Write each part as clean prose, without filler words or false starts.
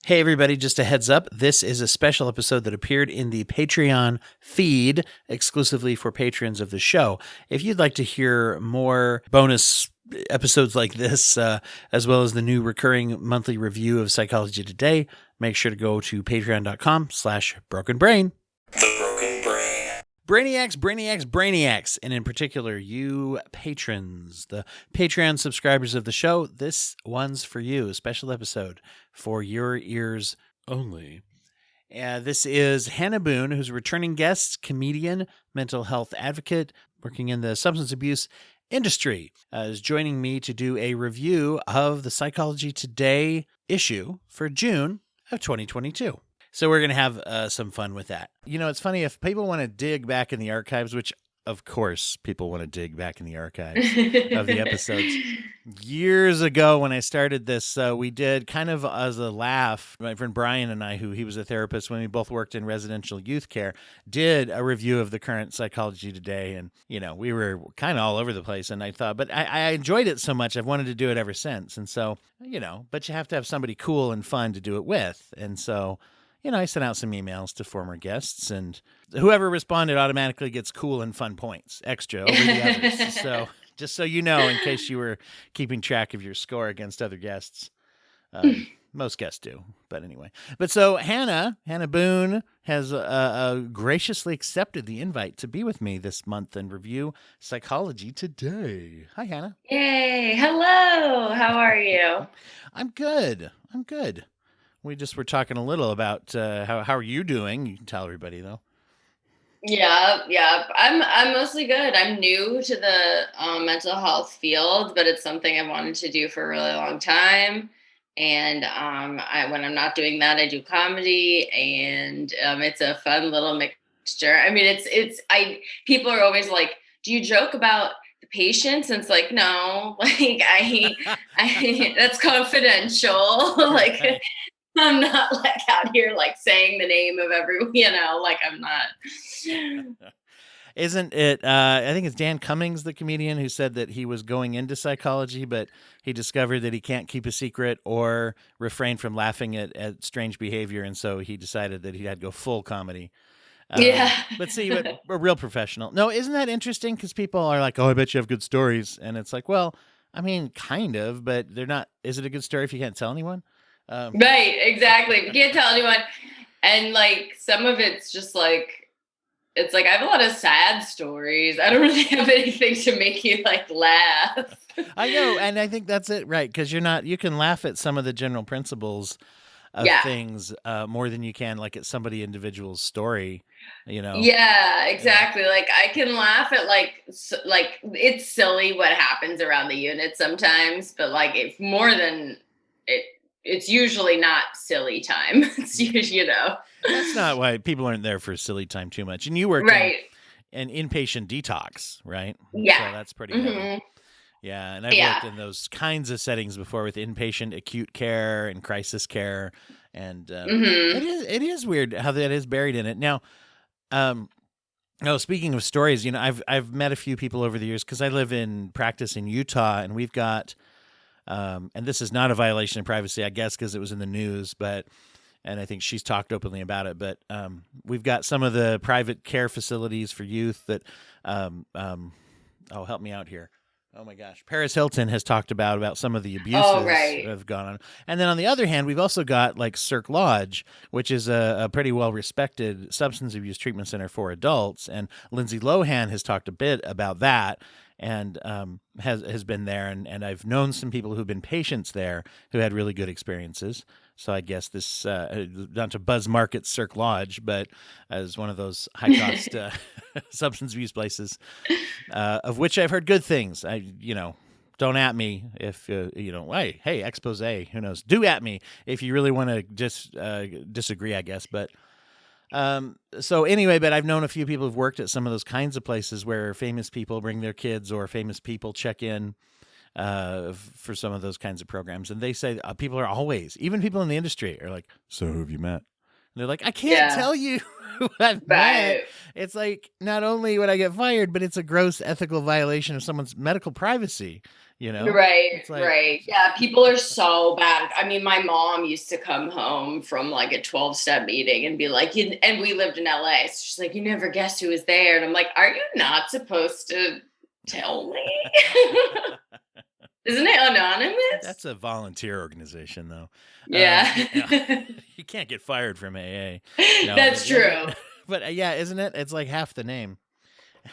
Hey, everybody, just a heads up. This is a special episode that appeared in the Patreon feed exclusively for patrons of the show. If you'd like to hear more bonus episodes like this, as well as the new recurring monthly review of Psychology Today, make sure to go to patreon.com/brokenbrain. The Broken Brain. Brainiacs, and in particular, you patrons, the Patreon subscribers of the show, this one's for you, a special episode for your ears only. This is Hannah Boone, who's a returning guest, comedian, mental health advocate, working in the substance abuse industry, is joining me to do a review of the Psychology Today issue for June of 2022. So we're going to have some fun with that. You know, it's funny, if people want to dig back in the archives, which of course people want to dig back in the archives of the episodes. Years ago when I started this, we did kind of as a laugh, my friend Brian and I, he was a therapist when we both worked in residential youth care, did a review of the current Psychology Today. And, you know, we were kind of all over the place. And I thought, but I enjoyed it so much, I've wanted to do it ever since. And so, you know, but you have to have somebody cool and fun to do it with. And so, you know, I sent out some emails to former guests, and whoever responded automatically gets cool and fun points extra over the others. So just so you know, in case you were keeping track of your score against other guests, most guests do. But anyway, so Hannah Boone has graciously accepted the invite to be with me this month and review Psychology Today. Hi, Hannah. Yay. Hello. How are you? I'm good. We just were talking a little about how are you doing? You can tell everybody though. Yeah. I'm mostly good. I'm new to the mental health field, but it's something I've wanted to do for a really long time. And when I'm not doing that, I do comedy, and it's a fun little mixture. I mean, people are always like, "Do you joke about the patients?" And it's like, no, like I that's confidential. Like. Right. I'm not like out here like saying the name of everyone, like I'm not. Isn't it, I think it's Dan Cummings, the comedian, who said that he was going into psychology, but he discovered that he can't keep a secret or refrain from laughing at strange behavior. And so he decided that he had to go full comedy. Yeah. But see, a real professional. No, isn't that interesting? Because people are like, oh, I bet you have good stories. And it's like, well, I mean, kind of, but they're not. Is it a good story if you can't tell anyone? Right, exactly. You can't tell anyone. And like some of it's just like, it's like I have a lot of sad stories. I don't really have anything to make you like laugh. I know, and I think that's it, right? Because you can laugh at some of the general principles of things more than you can like at somebody individual's story, you know? Yeah, exactly. Yeah. Like I can laugh at like it's silly what happens around the unit sometimes, but like if more than it. It's usually not silly time. It's usually, That's not why people aren't there for silly time too much. And you work in inpatient detox, right? Yeah. So that's pretty heavy. Yeah. And I've worked in those kinds of settings before with inpatient acute care and crisis care. And it is weird how that is buried in it. Now, speaking of stories, I've met a few people over the years because I live in practice in Utah, and we've got and this is not a violation of privacy, I guess, because it was in the news, and I think she's talked openly about it, but we've got some of the private care facilities for youth that, help me out here. Oh my gosh. Paris Hilton has talked about some of the abuses that have gone on. And then on the other hand, we've also got like Cirque Lodge, which is a pretty well-respected substance abuse treatment center for adults. And Lindsay Lohan has talked a bit about that, and has been there, and I've known some people who've been patients there who had really good experiences. So I guess this, not to buzz market Cirque Lodge, but as one of those high-cost substance abuse places, of which I've heard good things. Don't at me if, hey, expose, who knows? Do at me if you really want to just disagree, I guess, but... So anyway, but I've known a few people who've worked at some of those kinds of places where famous people bring their kids or famous people check in for some of those kinds of programs. And they say people are always, even people in the industry are like, so who have you met? And they're like, I can't tell you who I've met. It's like, not only would I get fired, but it's a gross ethical violation of someone's medical privacy. Right, It's like, right. Yeah, people are so bad. I mean, my mom used to come home from like a 12-step meeting and be like, and we lived in LA. So she's like, you never guessed who was there. And I'm like, are you not supposed to tell me? Isn't it anonymous? that's a volunteer organization, though. Yeah. You can't get fired from AA. No, That's true. but yeah, isn't it? It's like half the name.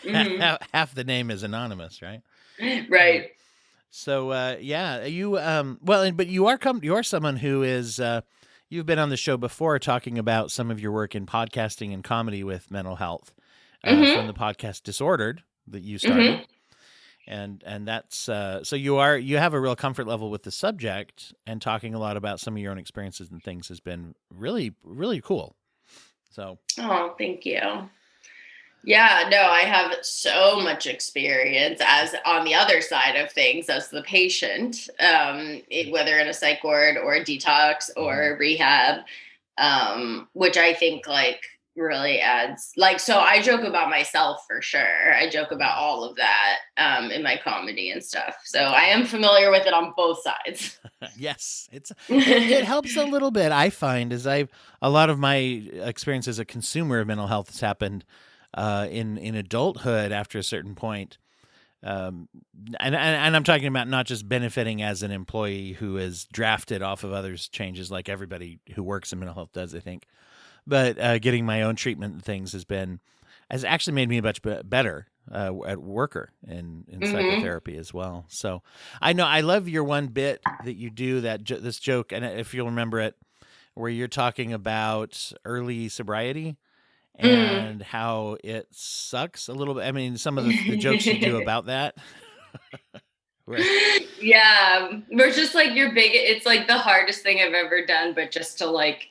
Hmm. Half the name is anonymous, right? Right. So yeah, you but you are someone who is you've been on the show before talking about some of your work in podcasting and comedy with mental health from Hmm. the podcast Disordered that you started. Hmm. And that's so you have a real comfort level with the subject, and talking a lot about some of your own experiences and things has been really, really cool. So Oh, thank you. Yeah, no, I have so much experience as on the other side of things as the patient, whether in a psych ward or a detox mhm. or rehab, which I think like really adds like, so I joke about myself for sure. I joke about all of that in my comedy and stuff. So I am familiar with it on both sides. Yes, it helps a little bit. I find as a lot of my experience as a consumer of mental health has happened in adulthood after a certain point. Um, and I'm talking about not just benefiting as an employee who is drafted off of others' changes, like everybody who works in mental health does, I think, but getting my own treatment and things has actually made me a much better at worker in Hmm. psychotherapy as well. So I know I love your one bit that you do this joke, and if you'll remember it, where you're talking about early sobriety Mm. and how it sucks a little bit. I mean, some of the jokes you do about that. Right. Yeah, we're just like your big. It's like the hardest thing I've ever done, but just to like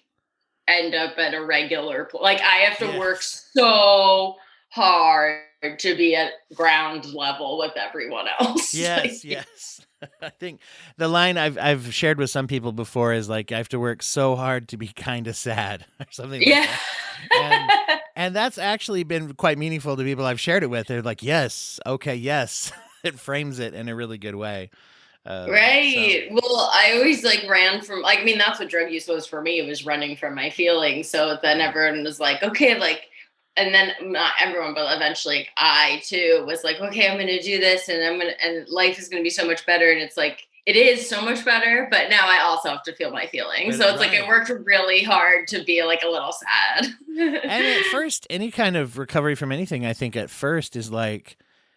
end up at a regular like I have to work Yes. so hard to be at ground level with everyone else. Yes, Like, yes. I think the line I've shared with some people before is like I have to work so hard to be kind of sad or something like yeah. that. And and that's actually been quite meaningful to people I've shared it with. They're like, "Yes, okay, yes." It frames it in a really good way. So Right. Well, I always like ran from like I mean that's what drug use was for me. It was running from my feelings. So then mhm. everyone was like, okay, like and then not everyone, but eventually like, I too was like, okay, I'm gonna do this and I'm gonna and life is gonna be so much better. And it's like it is so much better, but now I also have to feel my feelings. But So it's like I right. worked really hard to be like a little sad. And at first, any kind of recovery from anything, I think at first is like,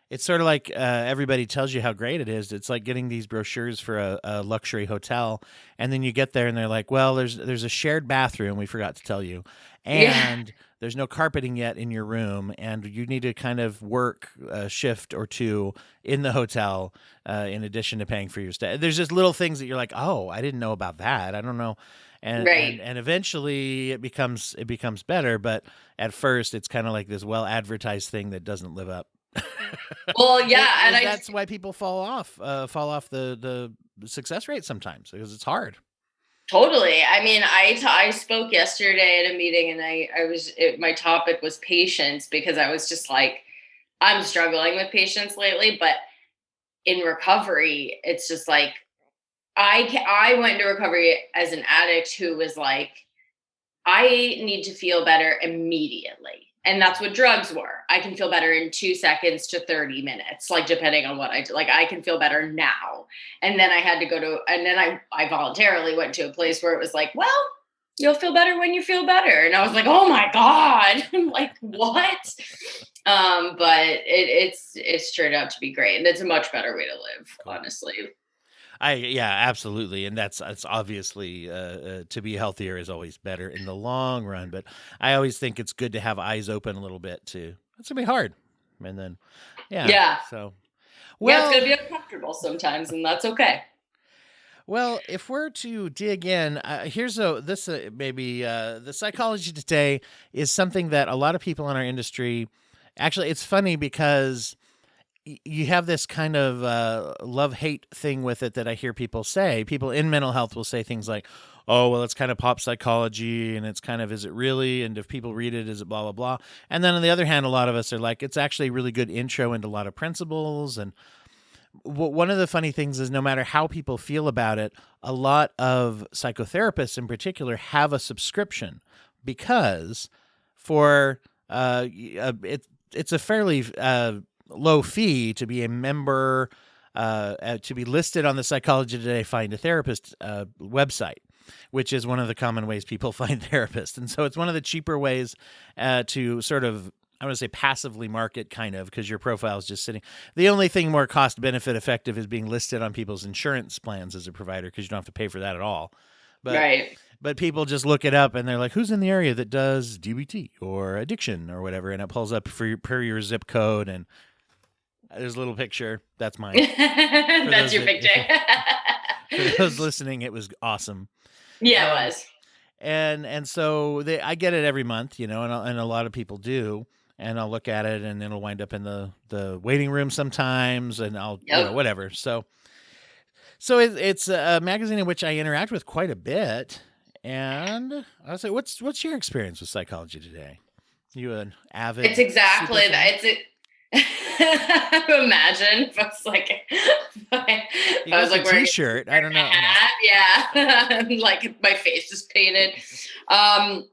it's sort of like everybody tells you how great it is. It's like getting these brochures for a luxury hotel, and then you get there and they're like, "Well, there's a shared bathroom. We forgot to tell you, Yeah. and there's no carpeting yet in your room, and you need to kind of work a shift or two in the hotel in addition to paying for your stay." There's just little things that you're like, "Oh, I didn't know about that. I don't know." And Right. and and eventually it becomes better, but at first it's kind of like this well advertised thing that doesn't live up. Well, yeah, and I That's why people fall off the success rate sometimes because it's hard. totally. I mean, I spoke yesterday at a meeting, and my topic was patience because I was just like, I'm struggling with patience lately, but in recovery, it's just like I went into recovery as an addict who was like, I need to feel better immediately. And that's what drugs were. I can feel better in 2 seconds to 30 minutes, like depending on what I do. Like I can feel better now. And then I had to go to, and then I voluntarily went to a place where it was like, well, you'll feel better when you feel better. And I was like, oh my God, I'm like, what? But it's turned out to be great. And it's a much better way to live, Cool. honestly. Yeah, absolutely, and that's obviously to be healthier is always better in the long run. But I always think it's good to have eyes open a little bit too. It's gonna be hard, and then yeah. Yeah. So Yeah, it's well, gonna be uncomfortable sometimes, and that's okay. well, if we're to dig in, here's a this maybe the psychology today is something that a lot of people in our industry. Actually, it's funny because you have this kind of love hate thing with it that I hear people say. People in mental health will say things like, "Oh, well, it's kind of pop psychology, and it's kind of is it really? And if people read it, is it blah blah blah?" And then on the other hand, a lot of us are like, "It's actually a really good intro into a lot of principles." And one of the funny things is no matter how people feel about it, a lot of psychotherapists in particular have a subscription because for it's a fairly low fee to be a member, to be listed on the Psychology Today Find a Therapist website, which is one of the common ways people find therapists. And so it's one of the cheaper ways to sort of, I want to say passively market, kind of, because your profile is just sitting. The only thing more cost benefit effective is being listed on people's insurance plans as a provider, because you don't have to pay for that at all. But, right. But people just look it up and they're like, who's in the area that does DBT or addiction or whatever? And it pulls up per your zip code, and there's a little picture. That's mine. That's your picture. For those listening, it was awesome. Yeah, it was. And so I get it every month, and a lot of people do. And I'll look at it, and it'll wind up in the waiting room sometimes, and I'll whatever. So it's a magazine in which I interact with quite a bit. And I'll say, what's your experience with Psychology Today? You an avid? It's exactly that. Imagine if I was like, wearing a T-shirt. I don't know. Yeah, like my face is painted. My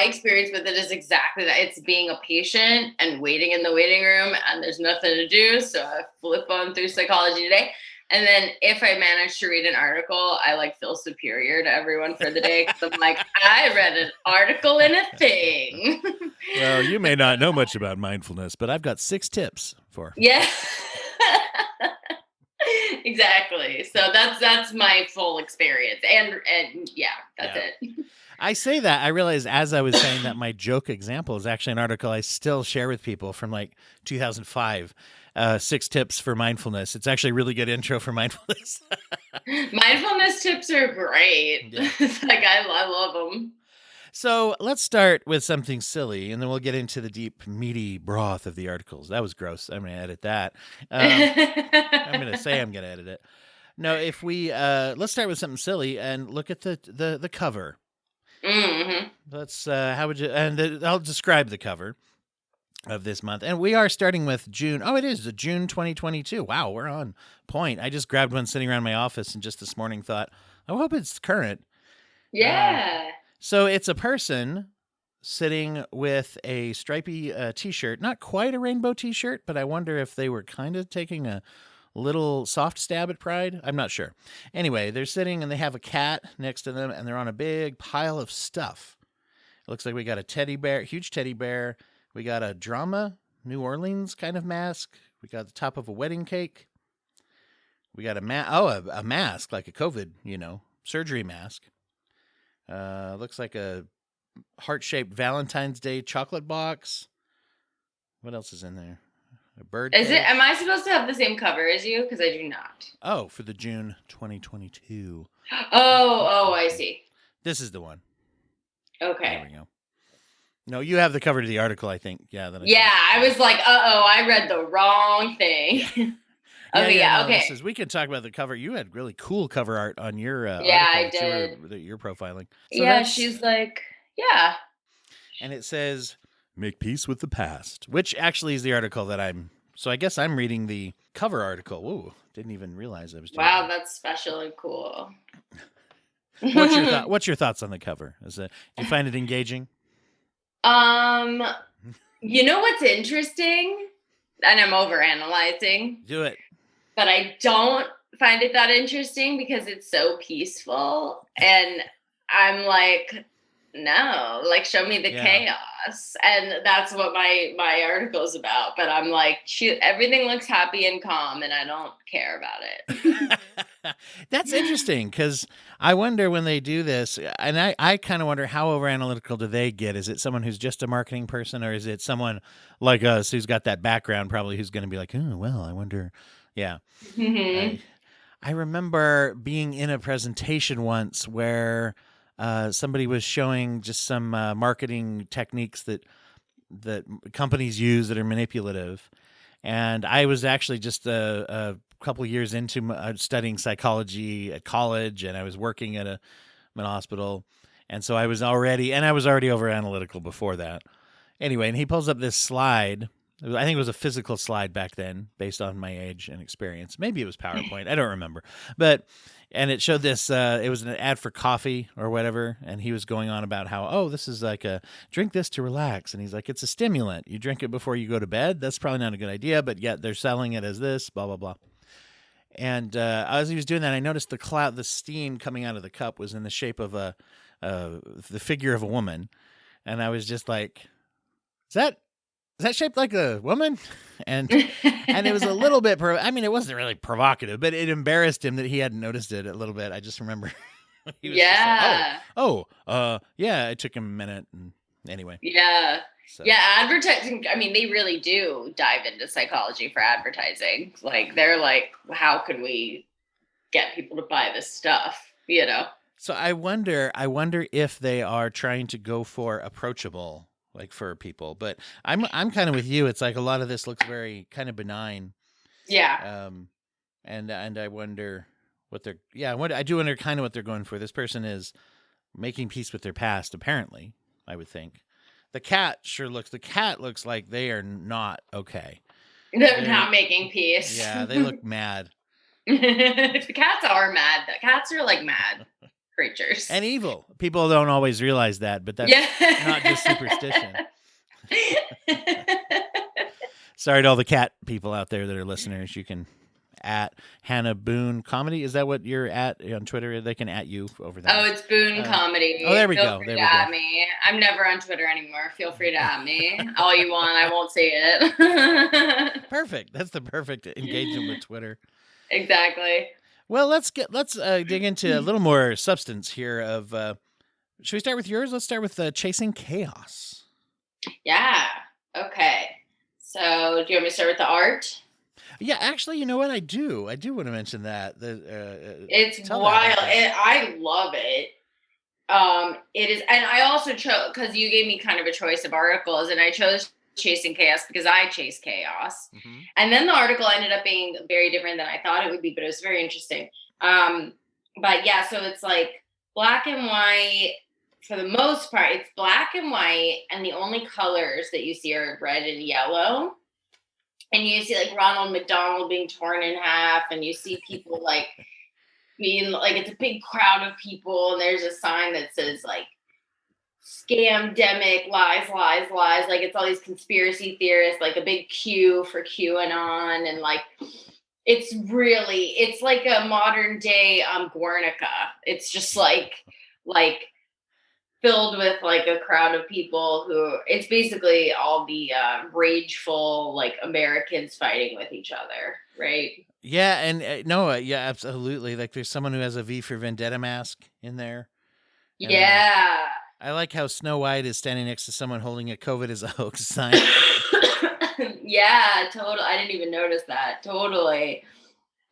experience with it is exactly that. It's being a patient and waiting in the waiting room, and there's nothing to do, so I flip on through Psychology Today. And then if I manage to read an article, I feel superior to everyone for the day, because I'm like, I read an article in a thing. Well, you may not know much about mindfulness, but I've got 6 tips for. Yeah. Exactly. So that's my full experience. And yeah, that's it. I say that, I realize as I was saying that my joke example is actually an article I still share with people from 2005, 6 tips for mindfulness. It's actually a really good intro for mindfulness. Mindfulness tips are great. Yeah. I love them. So let's start with something silly, and then we'll get into the deep, meaty broth of the articles. That was gross. I'm going to edit that. I'm going to say I'm going to edit it. No, if we let's start with something silly and look at the cover. Mm-hmm. Let's how would you? And I'll describe the cover of this month, and we are starting with June. Oh, it is the June 2022. Wow, we're on point. I just grabbed one sitting around my office, and just this morning thought, I hope it's current. Yeah. So it's a person sitting with a stripy T-shirt, not quite a rainbow T-shirt, but I wonder if they were kind of taking a little soft stab at pride. I'm not sure. Anyway, they're sitting and they have a cat next to them, and they're on a big pile of stuff. It looks like we got a teddy bear, huge teddy bear. We got a drama, New Orleans kind of mask. We got the top of a wedding cake. We got a mask, like a COVID, surgery mask. Looks like a heart-shaped Valentine's Day chocolate box. What else is in there? A bird. Is it? Am I supposed to have the same cover as you? Because I do not. Oh, for the June 2022. Oh, I see. This is the one. Okay. There we go. No, you have the cover to the article, I think. Yeah. I was like, I read the wrong thing. Okay. We can talk about the cover. You had really cool cover art on your article I did. that you're profiling. So she's like, yeah. And it says, "Make peace with the past," which actually is the article that so I guess I'm reading the cover article. Whoa, didn't even realize I was doing that. That's special and cool. What's your thoughts on the cover? Do you find it engaging? You know what's interesting? And I'm overanalyzing. Do it. But I don't find it that interesting because it's so peaceful. And I'm like, no, show me the chaos. And that's what my article is about. But I'm like, everything looks happy and calm, and I don't care about it. That's interesting, because I wonder when they do this, and I kind of wonder how overanalytical do they get? Is it someone who's just a marketing person, or is it someone like us who's got that background probably who's going to be like, oh, well, I wonder. Yeah. Mm-hmm. I remember being in a presentation once where somebody was showing just some marketing techniques that companies use that are manipulative. And I was actually just a couple of years into studying psychology at college, and I was working at a hospital. And so I was already over analytical before that. Anyway, and he pulls up this slide, I think it was a physical slide back then, based on my age and experience. Maybe it was PowerPoint. I don't remember. And it showed this. It was an ad for coffee or whatever, and he was going on about how, oh, this is like a drink this to relax, and he's like, it's a stimulant. You drink it before you go to bed. That's probably not a good idea, but yet they're selling it as this. Blah blah blah. And as he was doing that, I noticed the steam coming out of the cup was in the shape of the figure of a woman, and I was just like, is that shaped like a woman? And it was a little bit, it wasn't really provocative, but it embarrassed him that he hadn't noticed it a little bit. I just remember he was yeah. just like, yeah, it took him a minute. And anyway. Yeah. So. Yeah, advertising, I mean, they really do dive into psychology for advertising. Like, they're like, how can we get people to buy this stuff, you know? So I wonder if they are trying to go for approachable, like, for people, but I'm kind of with you. It's like a lot of this looks very kind of benign. Yeah. And I wonder what I do wonder kind of what they're going for. This person is making peace with their past, apparently, I would think. The cat looks like they are not okay. They're not making peace. Yeah, they look mad. The cats are mad. The cats are like mad creatures. And evil. People don't always realize that, but that's not just superstition. Sorry to all the cat people out there that are listeners. You can at Hannah Boone Comedy. Is that what you're at on Twitter? They can at you over there. Oh, it's Boone Comedy. Oh, there we go. There we go. At me. I'm never on Twitter anymore. Feel free to at me all you want. I won't say it. Perfect. That's the perfect engagement with Twitter. Exactly. Well, let's dig into a little more substance here. Should we start with yours? Let's start with Chasing Chaos. Yeah. Okay. So, do you want me to start with the art? Yeah, actually, you know what? I do want to mention that. It's wild. I love it. It is, and I also chose, because you gave me kind of a choice of articles, and I chose Chasing Chaos because I chase chaos. Mm-hmm. And then the article ended up being very different than I thought it would be, but it was very interesting. But yeah, so it's like black and white. For the most part, it's black and white, and the only colors that you see are red and yellow. And you see like Ronald McDonald being torn in half, and you see people like being like, it's a big crowd of people, and there's a sign that says like scamdemic, lies, lies, lies. Like, it's all these conspiracy theorists, like a big Q for QAnon, and like it's like a modern day Guernica. It's just like filled with like a crowd of people who, it's basically all the rageful like Americans fighting with each other, right? Yeah, and yeah, absolutely. Like, there's someone who has a V for Vendetta mask in there. Yeah. I like how Snow White is standing next to someone holding a COVID is a hoax sign. Yeah, totally. I didn't even notice that. Totally.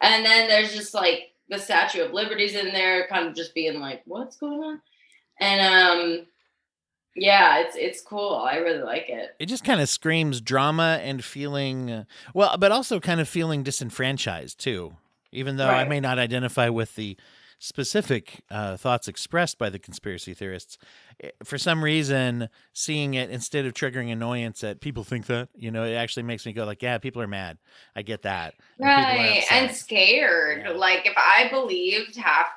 And then there's just like the Statue of Liberty's in there, kind of just being like, what's going on? And yeah, it's cool. I really like it. It just kind of screams drama and feeling, but also kind of feeling disenfranchised too. Even though I may not identify with the specific thoughts expressed by the conspiracy theorists, for some reason, seeing it, instead of triggering annoyance at people think that, it actually makes me go like, yeah, people are mad. I get that. Right. And scared. Yeah. Like, if I believed half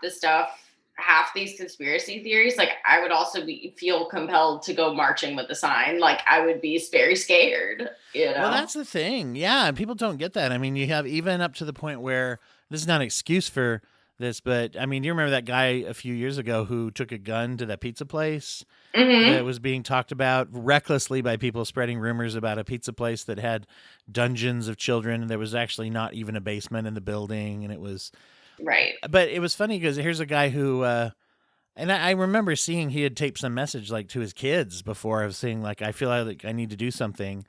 these conspiracy theories, like, I would also feel compelled to go marching with the sign. Like, I would be very scared, Well, that's the thing. Yeah. And people don't get that. I mean, you have even up to the point where, this is not an excuse for this, but I mean, you remember that guy a few years ago who took a gun to that pizza place that was being talked about recklessly by people spreading rumors about a pizza place that had dungeons of children. There was actually not even a basement in the building, and it was right. But it was funny because here's a guy who, and I remember seeing he had taped some message like to his kids before, of saying like, I feel like I need to do something.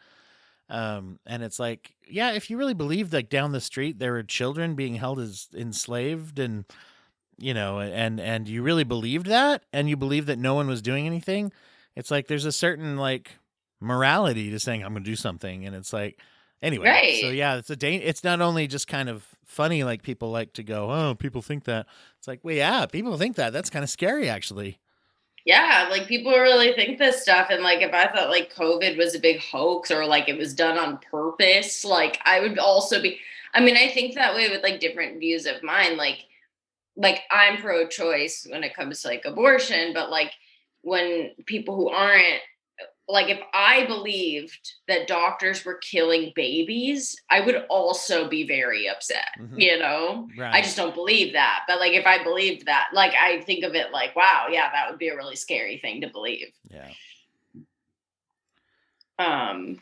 And it's like, yeah, if you really believed like down the street there were children being held as enslaved, and and you really believed that, and you believed that no one was doing anything, it's like there's a certain like morality to saying I'm gonna do something. And it's like, anyway, right. So yeah, it's not only just kind of funny, like people like to go, oh, people think that. It's like, well, yeah, people think that. That's kind of scary, actually. Yeah, like people really think this stuff. And like if I thought like COVID was a big hoax or like it was done on purpose, like I would also be, I mean, I think that way with like different views of mine. Like I'm pro choice when it comes to like abortion, but like when people who aren't, like if I believed that doctors were killing babies, I would also be very upset, you know? I Right. just don't believe that. But like if I believed that, like I think of it like, wow, yeah, that would be a really scary thing to believe. Yeah. Um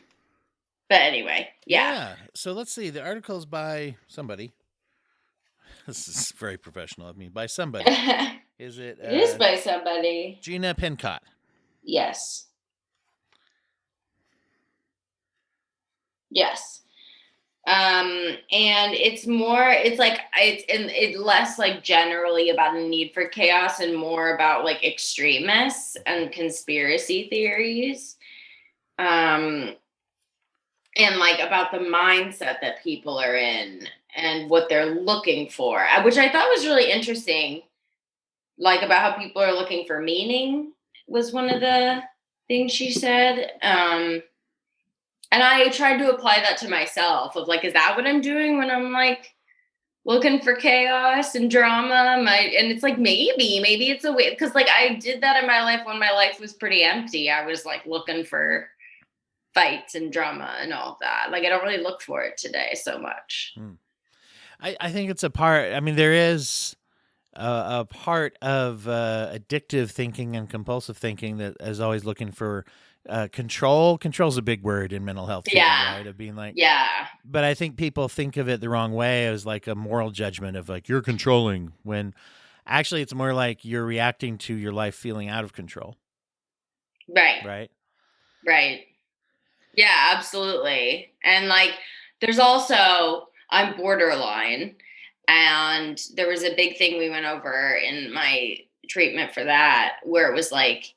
but anyway, yeah. Yeah. So let's see. The article's by somebody. This is very professional of me. By somebody. It Is it is by somebody. Gina Pincott? Yes. Yes. And it's less like generally about a need for chaos and more about like extremists and conspiracy theories. Um and like about the mindset that people are in and what they're looking for, which I thought was really interesting, like about how people are looking for meaning was one of the things she said. And I tried to apply that to myself of like, is that what I'm doing when I'm like looking for chaos and drama? And it's like, maybe it's a way, because like I did that in my life when my life was pretty empty. I was like looking for fights and drama and all of that. Like I don't really look for it today so much. I think it's a part. I mean, there is a part of addictive thinking and compulsive thinking that is always looking for control. Control's a big word in mental health, Yeah. right? Of being like, Yeah. but I think people think of it the wrong way as like a moral judgment of like, you're controlling, when actually it's more like you're reacting to your life feeling out of control. Right. Right. Right. Yeah, absolutely. And like, there's also, I'm borderline. And there was a big thing we went over in my treatment for that, where it was like,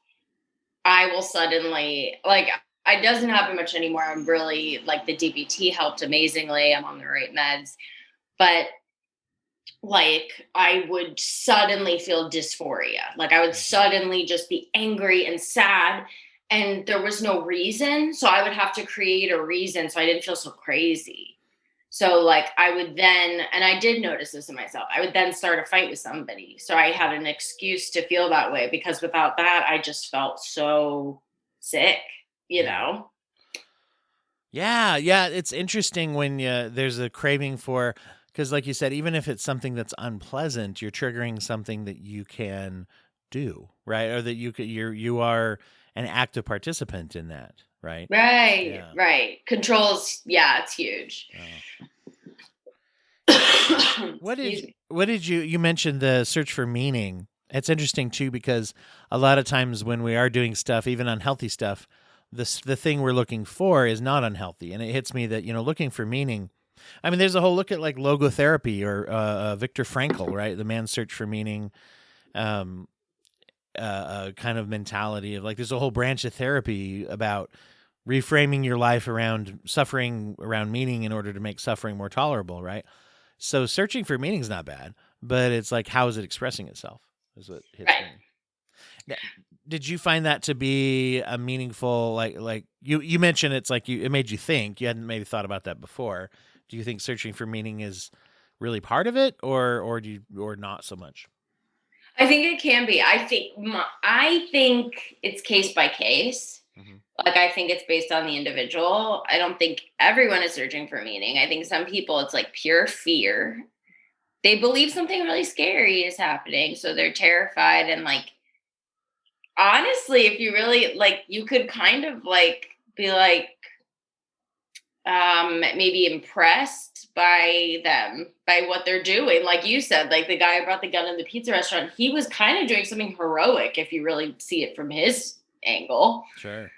I will suddenly, like, it doesn't happen much anymore. I'm really, like, the DBT helped amazingly. I'm on the right meds. But like, I would suddenly feel dysphoria. Like, I would suddenly just be angry and sad. And there was no reason. So I would have to create a reason so I didn't feel so crazy. So like I would then, and I did notice this in myself, I would then start a fight with somebody. So I had an excuse to feel that way, because without that, I just felt so sick, you know? Yeah, yeah, it's interesting when there's a craving for, because like you said, even if it's something that's unpleasant, you're triggering something that you can do, right? Or that you are an active participant in that, right? Right, Yeah. right. Controls, yeah, it's huge. What did you mentioned the search for meaning? It's interesting too, because a lot of times when we are doing stuff, even unhealthy stuff, the thing we're looking for is not unhealthy, and it hits me that looking for meaning. I mean, there's a whole look at like logotherapy or Viktor Frankl, right? The man's search for meaning, kind of mentality of like there's a whole branch of therapy about reframing your life around suffering, around meaning, in order to make suffering more tolerable, right? So searching for meaning is not bad, but it's like, how is it expressing itself is what hits me. Now, did you find that to be a meaningful, like you mentioned, it's like it made you think, you hadn't maybe thought about that before. Do you think searching for meaning is really part of it, or not so much? I think it can be. I think it's case by case. Mm-hmm. Like I think it's based on the individual. I don't think everyone is searching for meaning. I think some people it's like pure fear. They believe something really scary is happening, so they're terrified. And like honestly, if you really like, you could kind of like be like maybe impressed by them, by what they're doing. Like you said, like the guy who brought the gun in the pizza restaurant, he was kind of doing something heroic if you really see it from his angle. Sure.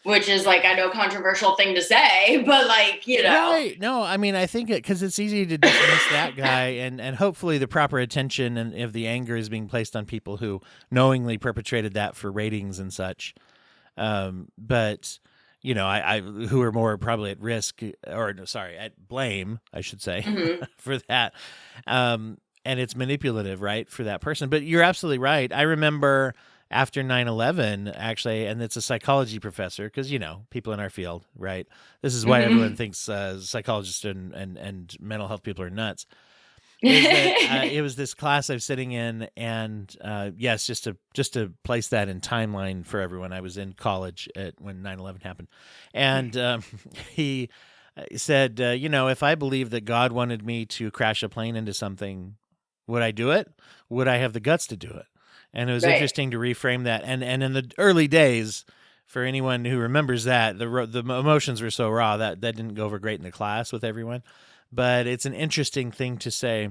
Which is like, I know, controversial thing to say, but like, Right. No, I mean, I think because it's easy to dismiss that guy, and hopefully the proper attention and if the anger is being placed on people who knowingly perpetrated that for ratings and such. But I who are more probably at risk, or no, sorry, at blame, I should say, Mm-hmm. for that. And it's manipulative, right, for that person. But you're absolutely right. I remember after 9/11, actually, and it's a psychology professor, because, people in our field, right? This is why everyone thinks psychologists and mental health people are nuts. Is that it was this class I was sitting in, and yes, just to place that in timeline for everyone, I was in college when 9/11 happened, and he said, if I believed that God wanted me to crash a plane into something, would I do it? Would I have the guts to do it? And it was interesting to reframe that. And in the early days, for anyone who remembers that, the emotions were so raw that didn't go over great in the class with everyone. But it's an interesting thing to say.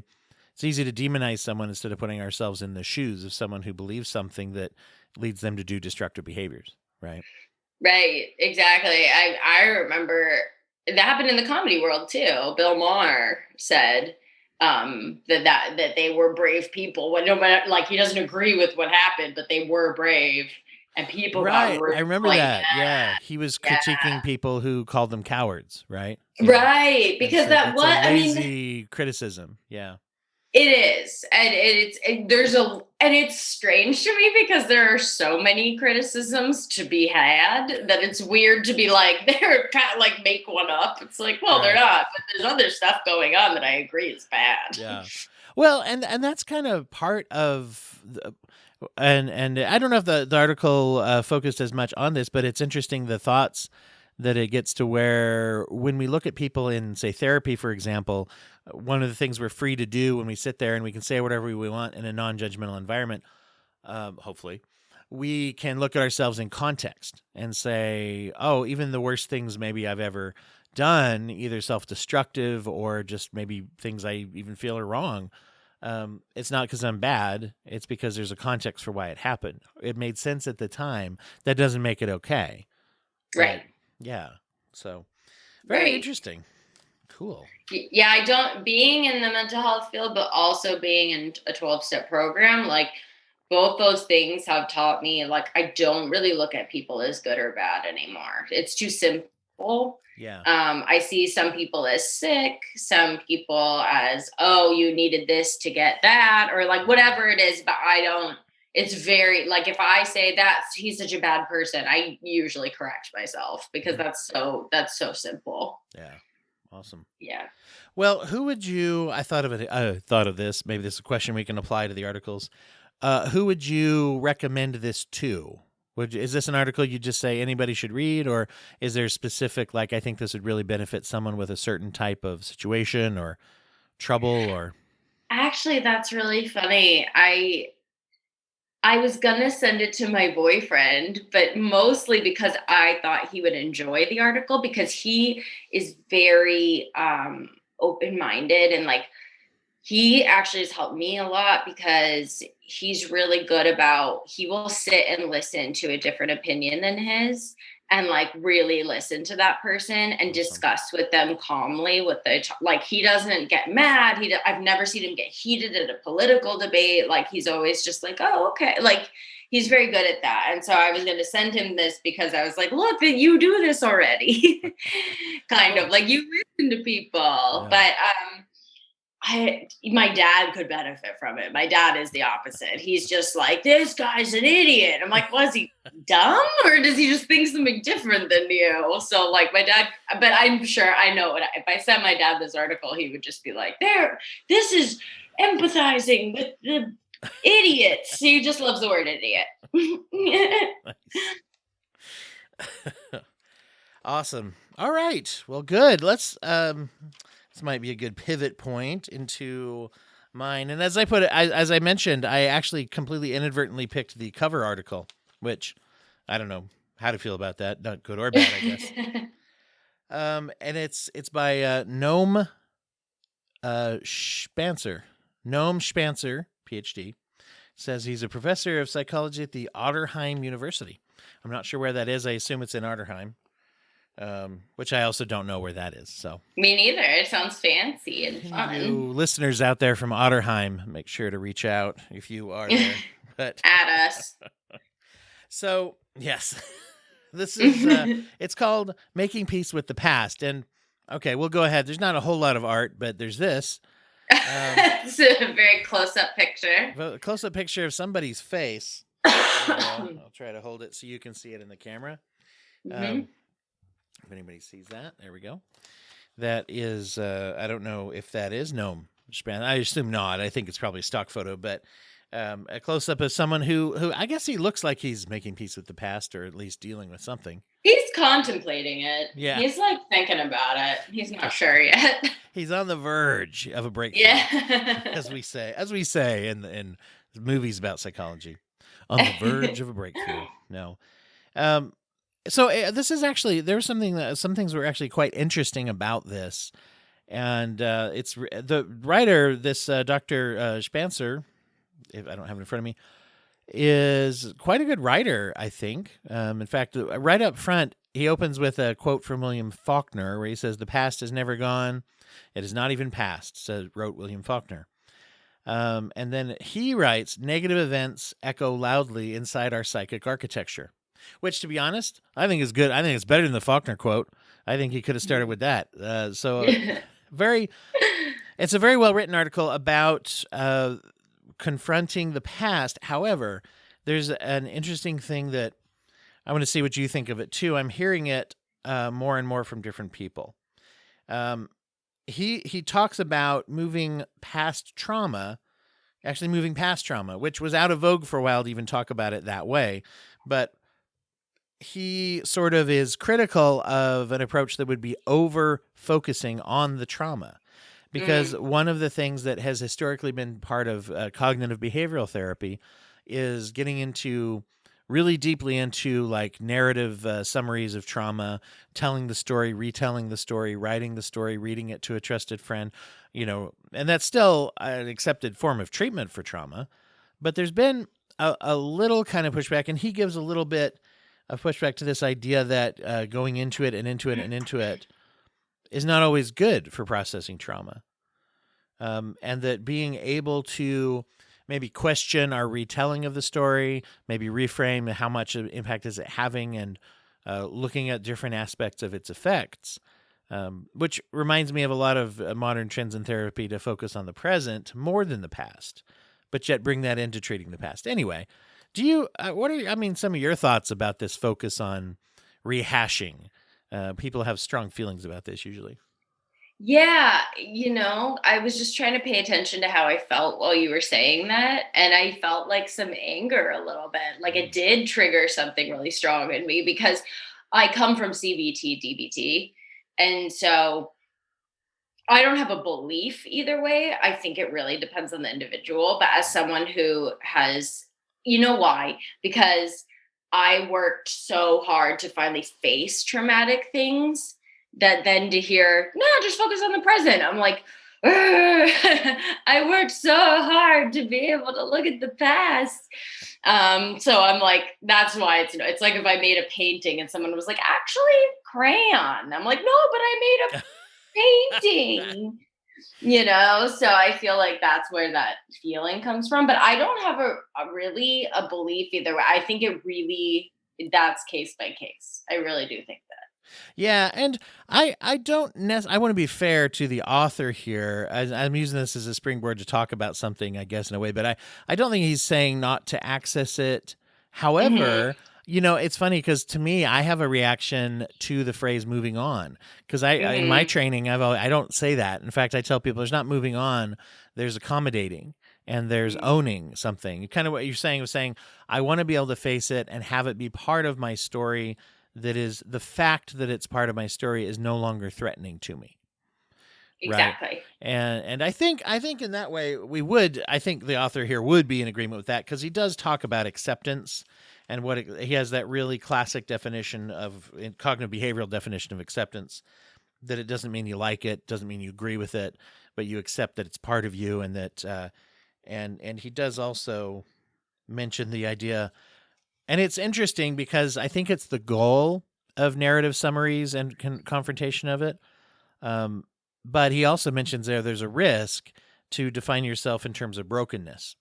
It's easy to demonize someone instead of putting ourselves in the shoes of someone who believes something that leads them to do destructive behaviors, right? Right, exactly. I remember that happened in the comedy world too. Bill Maher said that they were brave people. When no matter, like, he doesn't agree with what happened, but they were brave, and people got Right. I remember like that. Yeah. He was critiquing people who called them cowards, right? right, because that's what a I mean, lazy criticism. Yeah. it is, and it's strange to me because there are so many criticisms to be had that it's weird to be like they're kind of like make one up. It's like, well, they're not, but there's other stuff going on that I agree is bad. Yeah. Well, and that's kind of part of and I don't know if the article focused as much on this, but it's interesting the thoughts that it gets to, where when we look at people in, say, therapy, for example, one of the things we're free to do when we sit there and we can say whatever we want in a non-judgmental environment, hopefully, we can look at ourselves in context and say, oh, even the worst things maybe I've ever done, either self-destructive or just maybe things I even feel are wrong, it's not because I'm bad. It's because there's a context for why it happened. It made sense at the time. That doesn't make it okay. Right. Yeah. So very interesting. Cool. Yeah, I don't, being in the mental health field, but also being in a 12-step program, like both those things have taught me, like, I don't really look at people as good or bad anymore. It's too simple. Yeah. I see some people as sick, some people as, oh, you needed this to get that, or like whatever it is, but I don't, it's very, like, if I say that he's such a bad person, I usually correct myself because that's so simple. Yeah. Awesome. Yeah. Well, who would you, I thought of this, maybe this is a question we can apply to the articles. Who would you recommend this to? Is this an article you just say anybody should read, or is there specific, like, I think this would really benefit someone with a certain type of situation or trouble? Or Actually, that's really funny. I was gonna send it to my boyfriend, but mostly because I thought he would enjoy the article, because he is very open-minded, and like, he actually has helped me a lot because he's really good about, he will sit and listen to a different opinion than his, and like really listen to that person and discuss with them calmly like, he doesn't get mad. I've never seen him get heated at a political debate. Like, he's always just like, oh, okay. Like, he's very good at that. And so I was going to send him this because I was like, look, that you do this already. Kind of like, you listen to people. Yeah. But my dad could benefit from it. My dad is the opposite. He's just like, this guy's an idiot. I'm like, was he dumb, or does he just think something different than you? So like, my dad, but I'm sure I know if I sent my dad this article, he would just be like, this is empathizing with the idiots. He just loves the word idiot. Awesome. All right. Well, good. Let's, this might be a good pivot point into mine. And as I mentioned, I actually completely inadvertently picked the cover article, which I don't know how to feel about that. Not good or bad, I guess. And it's by Noam Spancer. Noam Spancer, PhD, says he's a professor of psychology at the Otterheim University. I'm not sure where that is. I assume it's in Otterheim. Which I also don't know where that is. So me neither. It sounds fancy and fun. You listeners out there from Otterheim, make sure to reach out if you are there. But at us. So yes, this is it's called Making Peace with the Past. And okay, we'll go ahead. There's not a whole lot of art, but there's this. It's a very close-up picture. A close-up picture of somebody's face. There you go. I'll try to hold it so you can see it in the camera. Hmm. If anybody sees that, there we go. That is, I don't know if that is gnome span. I assume not. I think it's probably a stock photo, but a close up of someone who I guess he looks like he's making peace with the past, or at least dealing with something. He's contemplating it. Yeah, He's like thinking about it. He's not sure yet. he's on the verge of a breakthrough, Yeah. as we say in movies about psychology, on the verge of a breakthrough. No, so this is actually there's something that some things were actually quite interesting about this, and it's the writer, this Dr. Spencer, if I don't have it in front of me, is quite a good writer, I think. In fact, right up front, he opens with a quote from William Faulkner, where he says, "The past is never gone; it is not even past," wrote William Faulkner. And then he writes, "Negative events echo loudly inside our psychic architecture," which, to be honest, I think is good. I think it's better than the Faulkner quote. I think he could have started with that. It's a very well written article about confronting the past. However, there's an interesting thing that I want to see what you think of it too. I'm hearing it more and more from different people. He talks about moving past trauma, which was out of vogue for a while to even talk about it that way. But he sort of is critical of an approach that would be over focusing on the trauma. Because one of the things that has historically been part of cognitive behavioral therapy is getting into really deeply into like narrative summaries of trauma, telling the story, retelling the story, writing the story, reading it to a trusted friend, and that's still an accepted form of treatment for trauma. But there's been a little kind of pushback, and he gives a little bit of pushback to this idea that going into it and into it and into it is not always good for processing trauma. And that being able to maybe question our retelling of the story, maybe reframe how much impact is it having, and looking at different aspects of its effects, which reminds me of a lot of modern trends in therapy to focus on the present more than the past, but yet bring that into treating the past. Anyway, do you, some of your thoughts about this focus on rehashing? People have strong feelings about this usually. Yeah, I was just trying to pay attention to how I felt while you were saying that. And I felt like some anger a little bit. Like it did trigger something really strong in me because I come from CBT, DBT. And so I don't have a belief either way. I think it really depends on the individual. But as someone who has, why? Because I worked so hard to finally face traumatic things that then to hear, no, just focus on the present. I'm like, I worked so hard to be able to look at the past. So I'm like, that's why it's like if I made a painting and someone was like, actually crayon. I'm like, no, but I made a painting, so I feel like that's where that feeling comes from. But I don't have really a belief either way. I think that's case by case. I really do think that. Yeah, and I want to be fair to the author here. I'm using this as a springboard to talk about something, I guess, in a way, but I don't think he's saying not to access it. However, it's funny because to me, I have a reaction to the phrase "moving on" because in my training, I don't say that. In fact, I tell people there's not moving on. There's accommodating. And there's owning something. Kind of what you're saying was saying, I want to be able to face it and have it be part of my story. That is, the fact that it's part of my story is no longer threatening to me. Exactly. Right? And I think in that way I think the author here would be in agreement with that because he does talk about acceptance and he has that really classic definition of cognitive behavioral definition of acceptance, that it doesn't mean you like it, doesn't mean you agree with it, but you accept that it's part of you, and that and he does also mention the idea. And it's interesting because I think it's the goal of narrative summaries and confrontation of it. But he also mentions there's a risk to define yourself in terms of brokenness.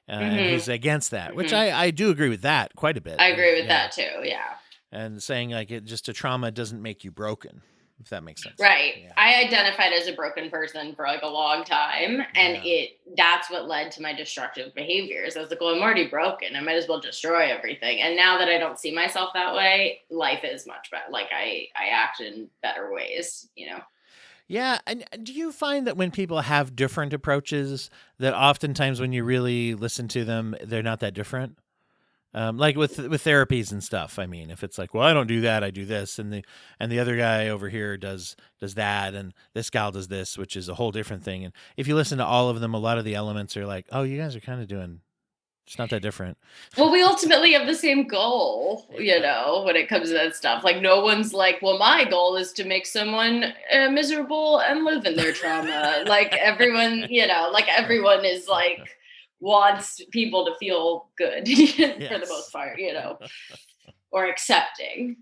And he's against that, which I do agree with that quite a bit. I agree with that too, yeah. And saying like just a trauma doesn't make you broken. if that makes sense. Right. Yeah. I identified as a broken person for like a long time. And that's what led to my destructive behaviors. I was like, well, I'm already broken. I might as well destroy everything. And now that I don't see myself that way, life is much better. Like I act in better ways, you know? Yeah. And do you find that when people have different approaches, that oftentimes when you really listen to them, they're not that different? Like with therapies and stuff. I mean, if it's like, well, I don't do that, I do this, and the other guy over here does that, and this gal does this, which is a whole different thing. And if you listen to all of them, a lot of the elements are like, oh, you guys are kind of doing. It's not that different. Well, we ultimately have the same goal, you know, when it comes to that stuff. Like, no one's like, well, my goal is to make someone miserable and live in their trauma. Like, everyone, you know, like everyone is like, wants people to feel good for the most part, you know, or accepting.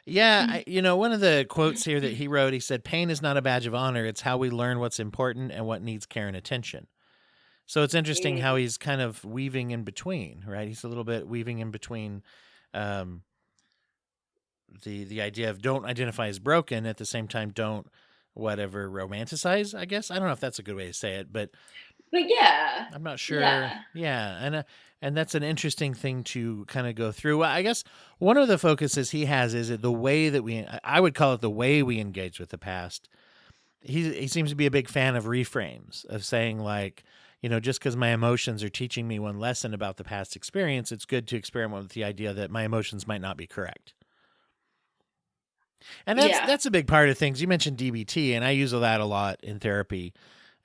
Yeah, one of the quotes here that he wrote, he said, "Pain is not a badge of honor. It's how we learn what's important and what needs care and attention." So it's interesting how he's kind of weaving in between, right? He's a little bit weaving in between the idea of don't identify as broken, at the same time don't whatever romanticize, I guess. I don't know if that's a good way to say it, but yeah, I'm not sure. Yeah, and that's an interesting thing to kind of go through. I guess one of the focuses he has is the way that I would call it the way we engage with the past. He seems to be a big fan of reframes, of saying like, just because my emotions are teaching me one lesson about the past experience, it's good to experiment with the idea that my emotions might not be correct. And that's a big part of things. You mentioned DBT, and I use that a lot in therapy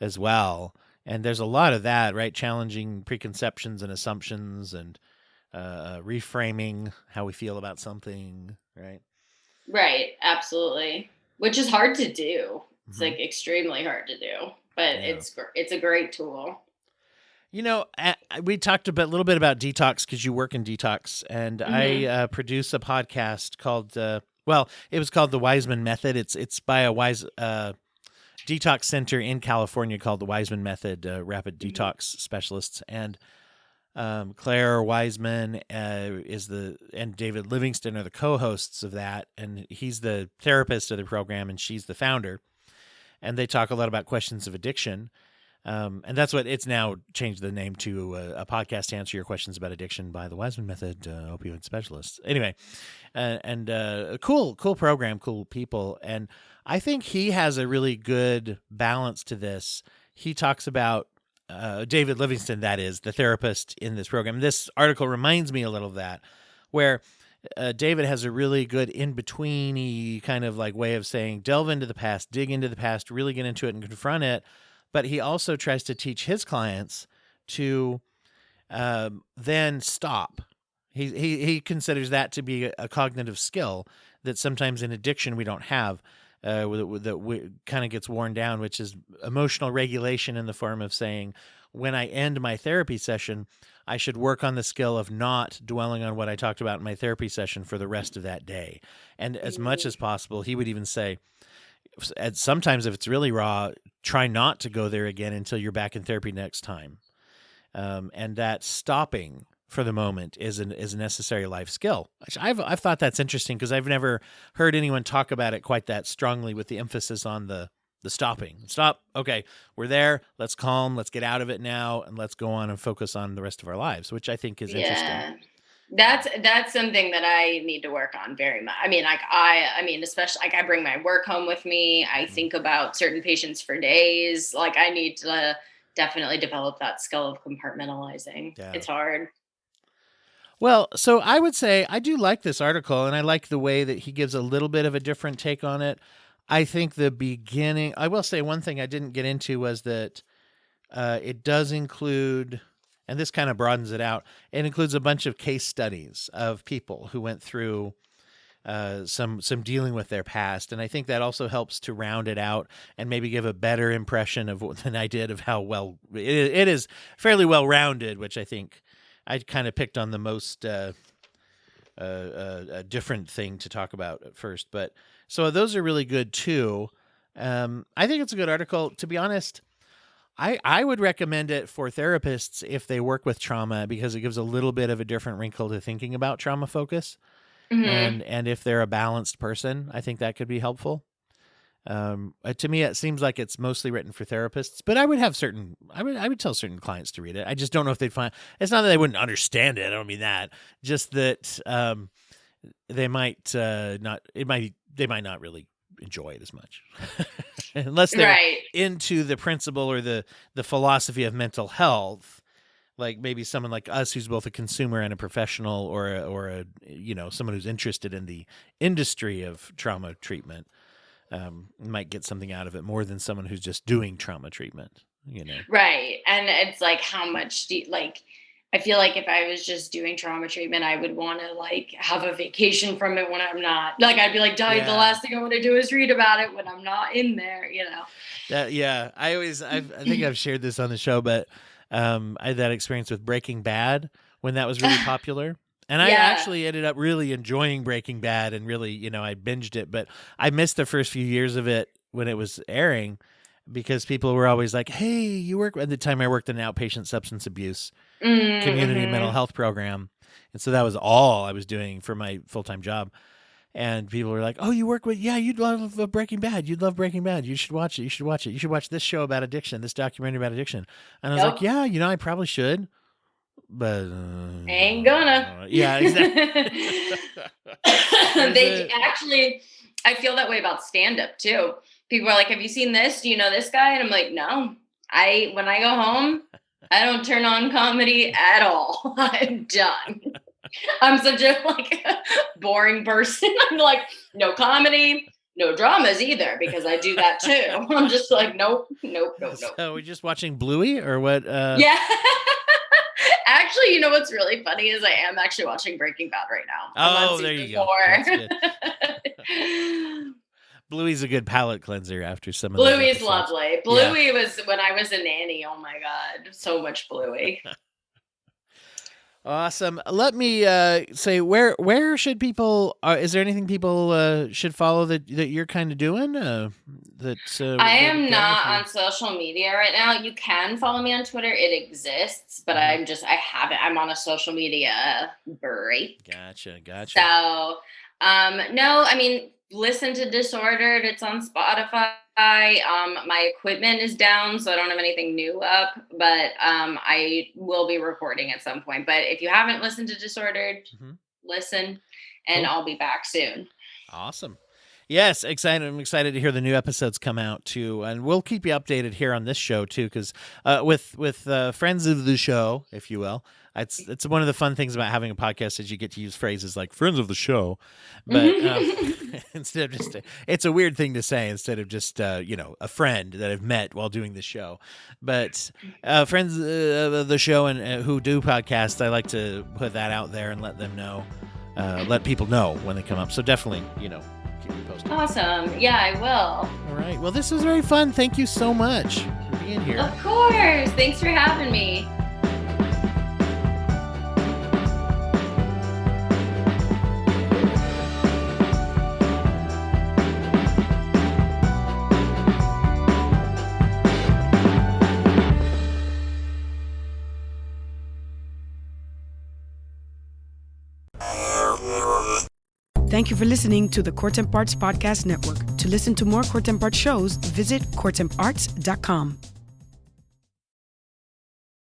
as well. And there's a lot of that, right? Challenging preconceptions and assumptions and reframing how we feel about something, right? Right, absolutely. Which is hard to do. It's like extremely hard to do, but it's a great tool. We talked a little bit about detox because you work in detox, and I produce a podcast called, it was called The Wiseman Method. It's by a detox center in California called the Wiseman Method, rapid detox specialists. And Claire Wiseman and David Livingston are the co-hosts of that. And he's the therapist of the program and she's the founder. And they talk a lot about questions of addiction. And that's what it's now changed the name to, a podcast to answer your questions about addiction by the Wiseman Method, opioid specialists. Anyway, cool program, cool people. And I think he has a really good balance to this. He talks about David Livingston, that is, the therapist in this program. This article reminds me a little of that, where David has a really good in-between-y kind of like way of saying, delve into the past, dig into the past, really get into it and confront it. But he also tries to teach his clients to then stop. He considers that to be a cognitive skill that sometimes in addiction we don't have, that kind of gets worn down, which is emotional regulation in the form of saying, when I end my therapy session, I should work on the skill of not dwelling on what I talked about in my therapy session for the rest of that day. And as much as possible, he would even say, sometimes if it's really raw, try not to go there again until you're back in therapy next time. And that stopping for the moment is a necessary life skill. I've thought that's interesting because I've never heard anyone talk about it quite that strongly, with the emphasis on the stopping. Stop. Okay, we're there. Let's calm. Let's get out of it now, and let's go on and focus on the rest of our lives, which I think is interesting. That's something that I need to work on very much. I mean, especially like I bring my work home with me. I think about certain patients for days. Like I need to definitely develop that skill of compartmentalizing. Yeah. It's hard. Well, so I would say I do like this article, and I like the way that he gives a little bit of a different take on it. I think the beginning, I will say one thing I didn't get into was that it does include, and this kind of broadens it out, it includes a bunch of case studies of people who went through some dealing with their past. And I think that also helps to round it out and maybe give a better impression than I did of how well it is fairly well rounded, which I think I kind of picked on the most different thing to talk about at first. But so those are really good too. I think it's a good article. To be honest, I would recommend it for therapists if they work with trauma, because it gives a little bit of a different wrinkle to thinking about trauma focus. and if they're a balanced person, I think that could be helpful. To me, it seems like it's mostly written for therapists, but I would tell certain clients to read it. I just don't know if they'd find, it's not that they wouldn't understand it. I don't mean that, just that, they might they might not really enjoy it as much unless they're into the principle or the philosophy of mental health. Like maybe someone like us who's both a consumer and a professional, or a someone who's interested in the industry of trauma treatment, might get something out of it more than someone who's just doing trauma treatment, Right. And it's like, how much I feel like if I was just doing trauma treatment, I would want to have a vacation from it when I'm not. I'd be like, the last thing I want to do is read about it when I'm not in there, I think I've shared this on the show, but I had that experience with Breaking Bad when that was really popular. And I actually ended up really enjoying Breaking Bad, and really, I binged it, but I missed the first few years of it when it was airing, because people were always like, hey, you work, at the time I worked in an outpatient substance abuse community mental health program. And so that was all I was doing for my full-time job. And people were like, oh, you work with, you'd love Breaking Bad. You'd love Breaking Bad. You should watch it. You should watch it. You should watch this show about addiction, this documentary about addiction. And I was like, I probably should. But ain't gonna. Yeah, exactly. They actually, I feel that way about stand-up too. People are like, have you seen this? Do you know this guy? And I'm like, no. When I go home, I don't turn on comedy at all. I'm done. I'm such a boring person. I'm like, no comedy, no dramas either, because I do that too. I'm just like, nope. So we're just watching Bluey or what? Yeah. Actually, what's really funny is I am actually watching Breaking Bad right now. Oh, there you go. That's good. Bluey's a good palate cleanser after some of those Bluey's episodes. lovely. Bluey was when I was a nanny. Oh my God. So much Bluey. Awesome. Let me say, where should people, is there anything people should follow that you're kind of doing? I am not on social media right now. You can follow me on Twitter. It exists, but I haven't. I'm on a social media break. Gotcha. So, no, I mean, listen to Disordered. It's on Spotify. My equipment is down, so I don't have anything new up, but I will be recording at some point. But if you haven't listened to Disordered, listen, and I'll be back soon. Awesome. Yes, excited. I'm excited to hear the new episodes come out too, and we'll keep you updated here on this show too, because with friends of the show, if you will, it's one of the fun things about having a podcast is you get to use phrases like "friends of the show," but instead of just it's a weird thing to say instead of just a friend that I've met while doing the show. But friends of the show and who do podcasts, I like to put that out there and let them know, let people know when they come up. So definitely, keep me posted. Awesome. Yeah, I will. All right. Well, this was very fun. Thank you so much for being here. Of course. Thanks for having me. Thank you for listening to the Court and Parts Podcast Network. To listen to more Court and Parts shows, visit courtandarts.com.